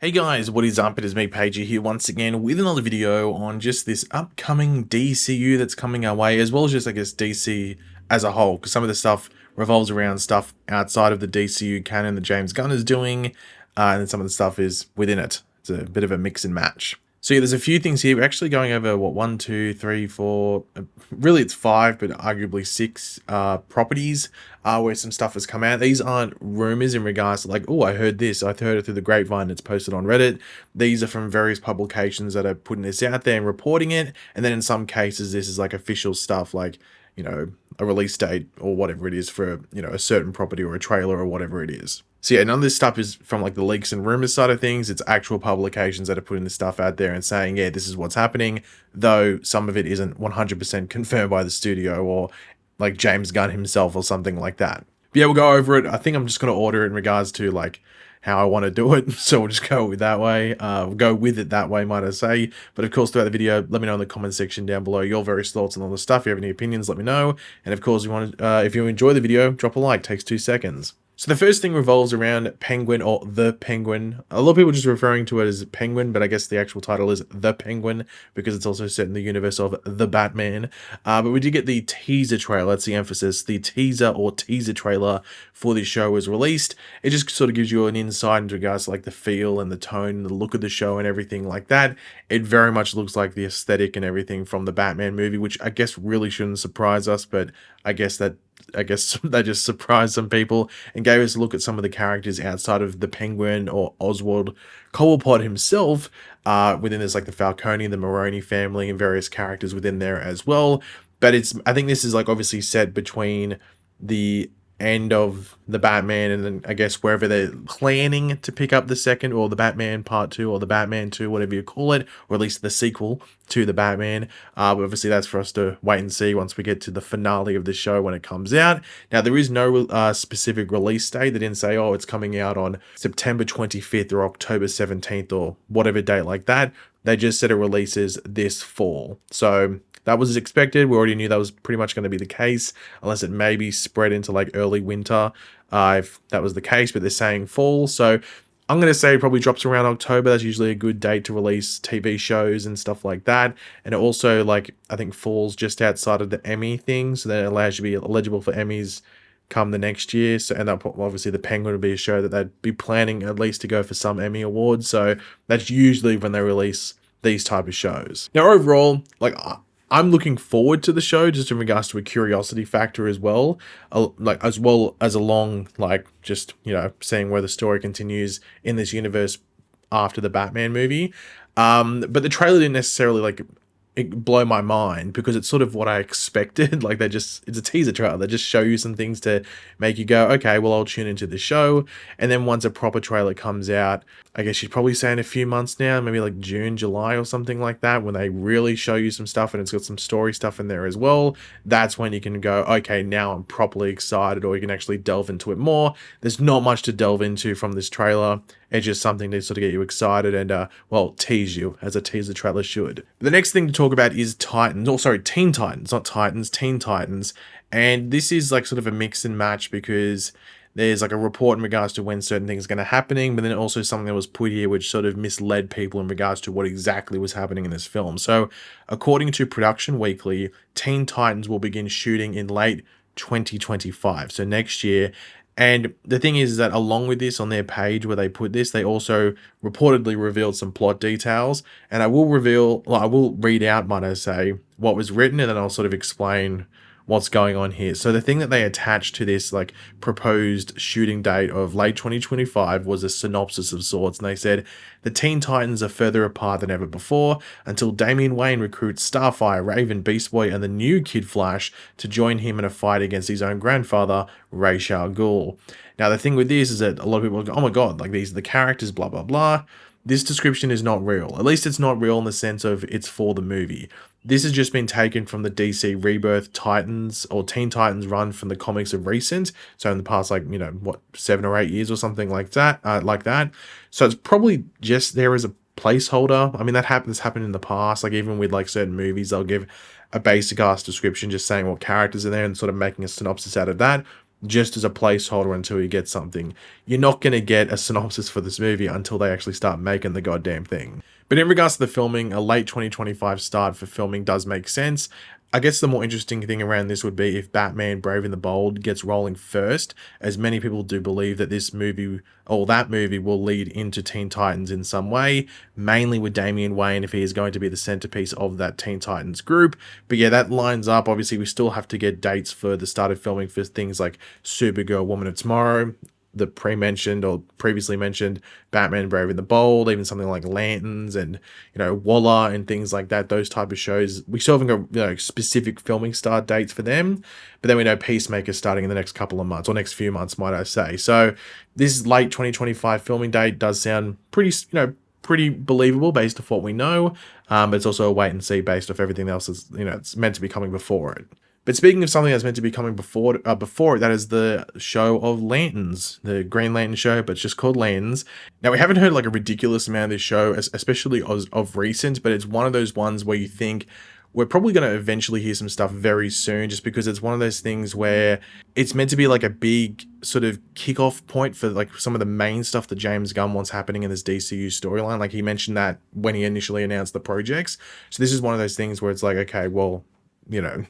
Hey guys, what is up? It is me, Pagey, here once again with another video on just this upcoming DCU that's coming our way, as well as just, I guess, DC as a whole, because some of the stuff revolves around stuff outside of the DCU canon that James Gunn is doing, and then some of the stuff is within it. It's a bit of a mix and match. So yeah, there's a few things here. We're actually going over, what, one, two, three, four, really it's five, but arguably six properties where some stuff has come out. These aren't rumors in regards to like, oh, I heard this. I heard it through the grapevine. It's posted on Reddit. These are from various publications that are putting this out there and reporting it. And then in some cases, this is like official stuff like, you know, a release date or whatever it is for, you know, a certain property or a trailer or whatever it is. So yeah, none of this stuff is from like the leaks and rumors side of things. It's actual publications that are putting this stuff out there and saying, yeah, this is what's happening, though some of it isn't 100% confirmed by the studio or like James Gunn himself or something like that. But yeah, we'll go over it. I think I'm just going to order it in regards to like how I want to do it. So we'll just go with that way. We'll go with it that way, might I say. But of course, throughout the video, let me know in the comment section down below your various thoughts on all the stuff. If you have any opinions, let me know. And of course, if you enjoy the video, drop a like. It takes 2 seconds. So the first thing revolves around Penguin or The Penguin. A lot of people just referring to it as Penguin, but I guess the actual title is The Penguin because it's also set in the universe of The Batman. But we did get the teaser trailer, that's the emphasis. The teaser or teaser trailer for this show was released. It just sort of gives you an insight in regards to like the feel and the tone and the look of the show and everything like that. It very much looks like the aesthetic and everything from the Batman movie, which I guess really shouldn't surprise us, but I guess that just surprised some people and gave us a look at some of the characters outside of the Penguin or Oswald Cobblepot himself. Within there's like the Falcone, the Maroni family, and various characters within there as well. But I think this is like obviously set between the end of the Batman and then I guess wherever they're planning to pick up the second or the Batman Part 2 or the Batman 2, whatever you call it, or at least the sequel to the Batman. But obviously that's for us to wait and see once we get to the finale of the show when it comes out. Now there is no specific release date. They didn't say, oh, it's coming out on September 25th or October 17th or whatever date like that. They just said it releases this fall. So that was expected. We already knew that was pretty much going to be the case, unless it maybe spread into like early winter, if that was the case, but they're saying fall. So I'm going to say it probably drops around October. That's usually a good date to release TV shows and stuff like that. And it also, like, I think falls just outside of the Emmy thing, so that it allows you to be eligible for Emmys come the next year. So, and that obviously the Penguin would be a show that they'd be planning at least to go for some Emmy awards. So that's usually when they release these type of shows. Now, overall, like, I'm looking forward to the show just in regards to a curiosity factor as well, like as well as along like just, you know, seeing where the story continues in this universe after the Batman movie. But the trailer didn't necessarily like it blow my mind because it's sort of what I expected. Like it's a teaser trailer. They just show you some things to make you go, okay, well, I'll tune into the show. And then once a proper trailer comes out, I guess you'd probably say in a few months now, maybe like June, July or something like that, when they really show you some stuff and it's got some story stuff in there as well. That's when you can go, okay, now I'm properly excited, or you can actually delve into it more. There's not much to delve into from this trailer. It's just something to sort of get you excited and, well, tease you, as a teaser trailer should. The next thing to talk about is Titans, or sorry, Teen Titans, not Titans, Teen Titans. And this is like sort of a mix and match because there's like a report in regards to when certain things are going to happening, but then also something that was put here which sort of misled people in regards to what exactly was happening in this film. So according to Production Weekly, Teen Titans will begin shooting in late 2025, so next year. And the thing is that along with this, on their page where they put this, they also reportedly revealed some plot details. And I will read out, might I say, what was written, and then I'll sort of explain what's going on here. So the thing that they attached to this like proposed shooting date of late 2025 was a synopsis of sorts, and they said the Teen Titans are further apart than ever before until Damian Wayne recruits Starfire, Raven, Beast Boy, and the new Kid Flash to join him in a fight against his own grandfather, Ra's al Ghul. Now the thing with this is that a lot of people go, oh my god, like these are the characters, blah blah blah. This description is not real. At least it's not real in the sense of it's for the movie. This has just been taken from the DC Rebirth Titans or Teen Titans run from the comics of recent. So in the past, like, you know, what, 7 or 8 years or something like that, So it's probably just there as a placeholder. I mean, that's happened in the past. Like even with like certain movies, they'll give a basic ass description, just saying what characters are there and sort of making a synopsis out of that. just as a placeholder until you get something. You're not going to get a synopsis for this movie until they actually start making the goddamn thing. But in regards to the filming, a late 2025 start for filming does make sense. I guess the more interesting thing around this would be if Batman Brave and the Bold gets rolling first, as many people do believe that this movie or that movie will lead into Teen Titans in some way, mainly with Damian Wayne if he is going to be the centerpiece of that Teen Titans group. But yeah, that lines up. Obviously, we still have to get dates for the start of filming for things like Supergirl, Woman of Tomorrow, the pre-mentioned or previously mentioned Batman Brave and the Bold, even something like Lanterns and, Waller and things like that. Those type of shows, we still haven't got specific filming start dates for them, but then we know Peacemaker starting in the next couple of months or next few months, might I say. So this late 2025 filming date does sound pretty believable based off what we know, but it's also a wait and see based off everything else that's it's meant to be coming before it. But speaking of something that's meant to be coming before it, that is the show of Lanterns, the Green Lantern show, but it's just called Lanterns. Now, we haven't heard like a ridiculous amount of this show, especially of recent, but it's one of those ones where you think we're probably going to eventually hear some stuff very soon, just because it's one of those things where it's meant to be like a big sort of kickoff point for like some of the main stuff that James Gunn wants happening in this DCU storyline. Like he mentioned that when he initially announced the projects. So this is one of those things where it's like, okay, well,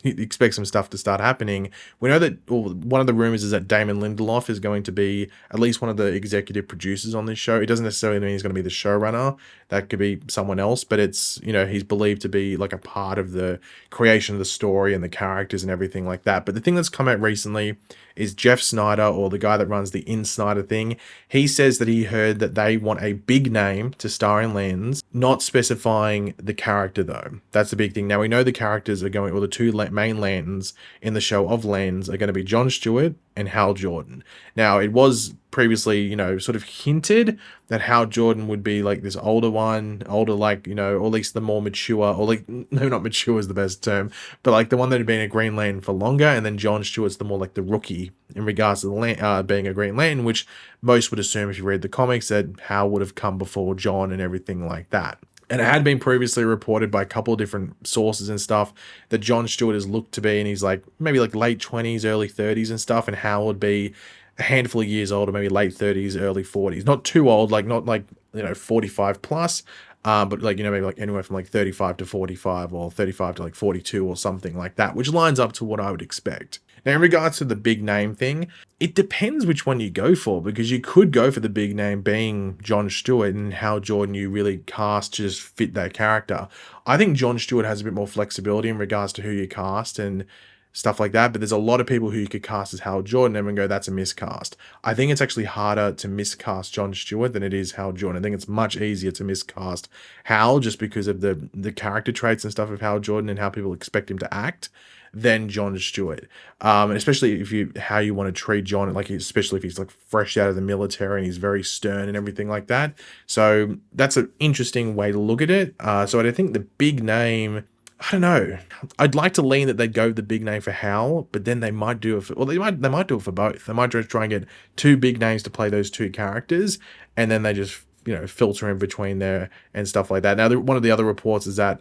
expect some stuff to start happening. We know that one of the rumors is that Damon Lindelof is going to be at least one of the executive producers on this show. It doesn't necessarily mean he's going to be the showrunner. That could be someone else, but it's, he's believed to be like a part of the creation of the story and the characters and everything like that. But the thing that's come out recently is Jeff Snyder, or the guy that runs the In Snyder thing. He says that he heard that they want a big name to star in Lanterns, not specifying the character though. That's the big thing. Now we know the characters are going, or the two main Lanterns in the show of Lanterns are going to be John Stewart and Hal Jordan. Now it was previously, sort of hinted that Hal Jordan would be like this older one, or at least the more mature, or like, no, not mature is the best term, but like the one that had been a Green Lantern for longer, and then John Stewart's the more like the rookie in regards to the being a Green Lantern, which most would assume if you read the comics that Hal would have come before John and everything like that. And it had been previously reported by a couple of different sources and stuff that John Stewart is looked to be, and he's like maybe like late 20s, early 30s and stuff, and Hal would be a handful of years older, maybe late 30s, early 40s. Not too old, like not like 45 plus, but like maybe like anywhere from like 35 to 45 or 35 to like 42 or something like that, which lines up to what I would expect. Now, in regards to the big name thing, it depends which one you go for, because you could go for the big name being John Stewart and Hal Jordan you really cast to just fit that character. I think John Stewart has a bit more flexibility in regards to who you cast and stuff like that, but there's a lot of people who you could cast as Hal Jordan and go, that's a miscast. I think it's actually harder to miscast John Stewart than it is Hal Jordan. I think it's much easier to miscast Hal just because of the character traits and stuff of Hal Jordan and how people expect him to act than John Stewart. And especially how you want to treat John, like especially if he's like fresh out of the military and he's very stern and everything like that. So that's an interesting way to look at it. So I think the big name, I don't know. I'd like to lean that they'd go with the big name for Hal, but then they might do it for, they might do it for both. They might just try and get two big names to play those two characters, and then they just filter in between there and stuff like that. Now, one of the other reports is that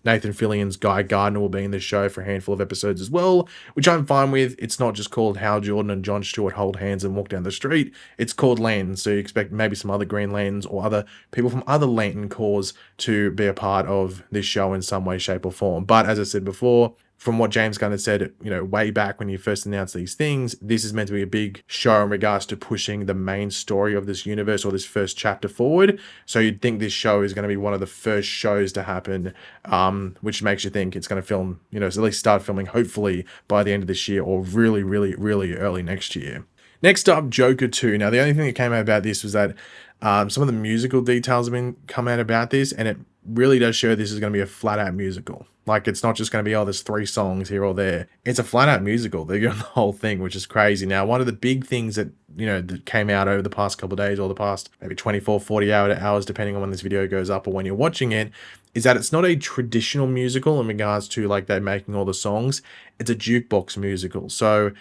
Nathan Fillion's Guy Gardner will be in the show for a handful of episodes as well, which I'm fine with. It's not just called Hal Jordan and John Stewart hold hands and walk down the street. It's called Lanterns, so you expect maybe some other Green Lanterns or other people from other Lantern Corps to be a part of this show in some way, shape, or form. But as I said before, from what James Gunn had said, way back when he first announced these things, this is meant to be a big show in regards to pushing the main story of this universe or this first chapter forward. So you'd think this show is going to be one of the first shows to happen, which makes you think it's going to film, at least start filming hopefully by the end of this year or really, really, really early next year. Next up, Joker 2. Now, the only thing that came out about this was that some of the musical details have been come out about this, and it really does show this is going to be a flat-out musical. Like, it's not just going to be, there's 3 songs here or there. It's a flat-out musical. They're doing the whole thing, which is crazy. Now, one of the big things that, that came out over the past couple of days or the past maybe 24, 40 hours, depending on when this video goes up or when you're watching it, is that it's not a traditional musical in regards to, like, they're making all the songs. It's a jukebox musical. So,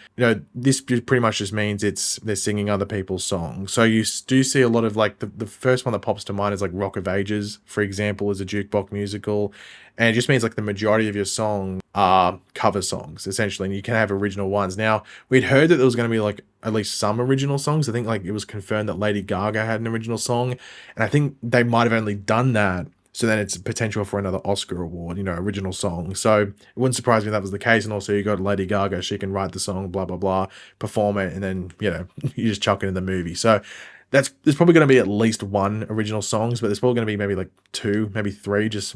this pretty much just means they're singing other people's songs. So you do see a lot of, like, the first one that pops to mind is, like, Rock of Ages, for example, is a jukebox musical. And it just means like the majority of your songs are cover songs, essentially, and you can have original ones. Now, we'd heard that there was going to be like at least some original songs. I think like it was confirmed that Lady Gaga had an original song, and I think they might have only done that so then it's potential for another Oscar award, you know, original song. So it wouldn't surprise me if that was the case. And also you got Lady Gaga, she can write the song, blah, blah, blah, perform it, and then, you know, you just chuck it in the movie. So there's probably going to be at least one original songs, but there's probably going to be maybe like two, maybe three, just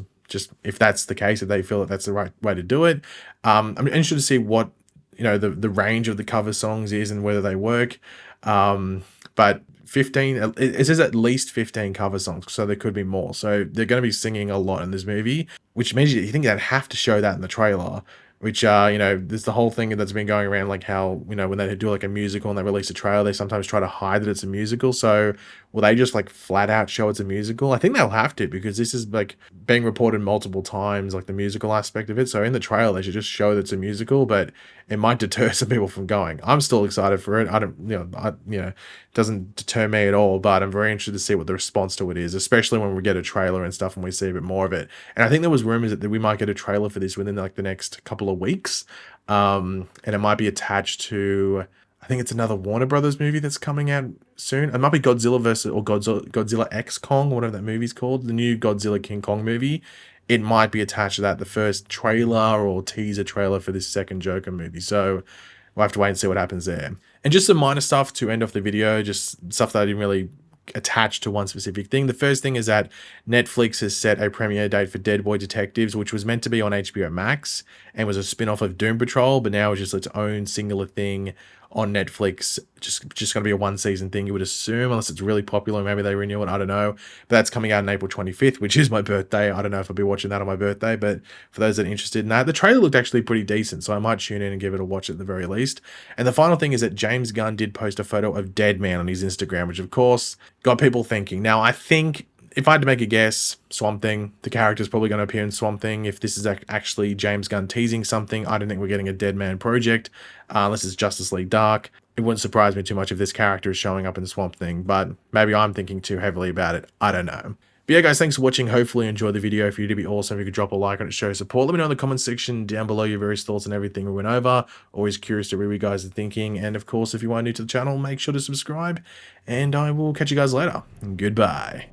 if that's the case, if they feel that that's the right way to do it. I'm interested to see what, you know, the range of the cover songs is and whether they work. But 15, it says at least 15 cover songs, so there could be more. So they're going to be singing a lot in this movie, which means you think they'd have to show that in the trailer, which, you know, there's the whole thing that's been going around, like how, you know, when they do like a musical and they release a trailer, they sometimes try to hide that it's a musical. So will they just like flat out show it's a musical? I think they'll have to, because this is like being reported multiple times, like the musical aspect of it. So in the trailer, they should just show that it's a musical, but it might deter some people from going. I'm still excited for it. I don't, you know, it doesn't deter me at all, but I'm very interested to see what the response to it is, especially when we get a trailer and stuff and we see a bit more of it. And I think there was rumors that we might get a trailer for this within like the next couple of weeks. And it might be attached to, I think it's another Warner Brothers movie that's coming out soon. It might be Godzilla versus, or Godzilla X Kong, whatever that movie's called, the new Godzilla King Kong movie. It might be attached to that, the first trailer or teaser trailer for this second Joker movie. So we'll have to wait and see what happens there. And just some minor stuff to end off the video, just stuff that I didn't really attached to one specific thing. The first thing is that Netflix has set a premiere date for Dead Boy Detectives, which was meant to be on HBO Max and was a spin-off of Doom Patrol, but now it's just its own singular thing on Netflix. Just going to be a one-season thing, you would assume, unless it's really popular. Maybe they renew it, I don't know. But that's coming out on April 25th, which is my birthday. I don't know if I'll be watching that on my birthday, but for those that are interested in that, the trailer looked actually pretty decent, so I might tune in and give it a watch at the very least. And the final thing is that James Gunn did post a photo of Deadman on his Instagram, which of course got people thinking. Now, I think if I had to make a guess, Swamp Thing, the character's probably going to appear in Swamp Thing. If this is actually James Gunn teasing something, I don't think we're getting a Deadman project, unless it's Justice League Dark. It wouldn't surprise me too much if this character is showing up in Swamp Thing, but maybe I'm thinking too heavily about it. I don't know. But yeah, guys, thanks for watching. Hopefully you enjoyed the video. For you to be awesome, if you could drop a like on it, show support. Let me know in the comment section down below your various thoughts on everything we went over. Always curious to read what you guys are thinking. And of course, if you are new to the channel, make sure to subscribe. And I will catch you guys later. Goodbye.